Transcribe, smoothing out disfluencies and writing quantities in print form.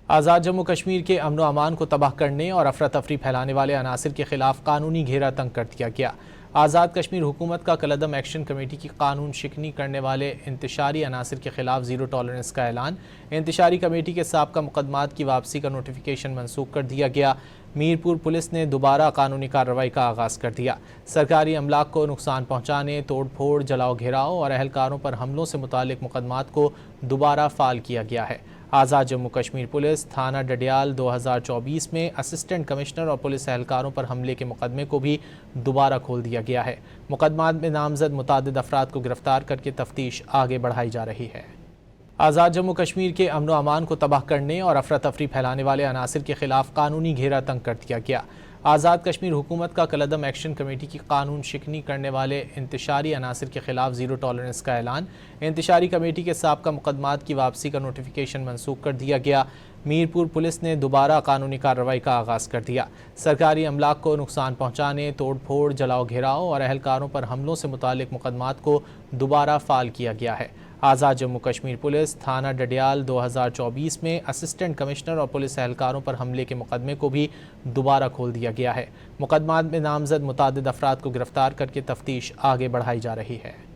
آزاد جموں کشمیر کے امن و امان کو تباہ کرنے اور افراتفری پھیلانے والے عناصر کے خلاف قانونی گھیرا تنگ کر دیا گیا۔ آزاد کشمیر حکومت کا کالعدم ایکشن کمیٹی کی قانون شکنی کرنے والے انتشاری عناصر کے خلاف زیرو ٹالرنس کا اعلان۔ انتشاری کمیٹی کے سابقہ مقدمات کی واپسی کا نوٹیفیکیشن منسوخ کر دیا گیا۔ میرپور پولیس نے دوبارہ قانونی کارروائی کا آغاز کر دیا۔ سرکاری املاک کو نقصان پہنچانے، توڑ پھوڑ، جلاؤ گھیراؤ اور اہلکاروں پر حملوں سے متعلق مقدمات کو دوبارہ فعال کیا گیا ہے۔ آزاد جموں کشمیر پولیس تھانہ ڈڈیال 2024 میں اسسٹنٹ کمشنر اور پولیس اہلکاروں پر حملے کے مقدمے کو بھی دوبارہ کھول دیا گیا ہے۔ مقدمات میں نامزد متعدد افراد کو گرفتار کر کے تفتیش آگے بڑھائی جا رہی ہے۔ آزاد جموں کشمیر کے امن و امان کو تباہ کرنے اور افراتفری پھیلانے والے عناصر کے خلاف قانونی گھیرا تنگ کر دیا گیا۔ آزاد کشمیر حکومت کا کالعدم ایکشن کمیٹی کی قانون شکنی کرنے والے انتشاری عناصر کے خلاف زیرو ٹالرنس کا اعلان۔ انتشاری کمیٹی کے سابقہ مقدمات کی واپسی کا نوٹیفیکیشن منسوخ کر دیا گیا۔ میرپور پولیس نے دوبارہ قانونی کارروائی کا آغاز کر دیا۔ سرکاری املاک کو نقصان پہنچانے، توڑ پھوڑ، جلاؤ گھیراؤ اور اہلکاروں پر حملوں سے متعلق مقدمات کو دوبارہ فعال کیا گیا ہے۔ آزاد جموں کشمیر پولیس تھانہ ڈڈیال 2024 میں اسسٹنٹ کمشنر اور پولیس اہلکاروں پر حملے کے مقدمے کو بھی دوبارہ کھول دیا گیا ہے۔ مقدمات میں نامزد متعدد افراد کو گرفتار کر کے تفتیش آگے بڑھائی جا رہی ہے۔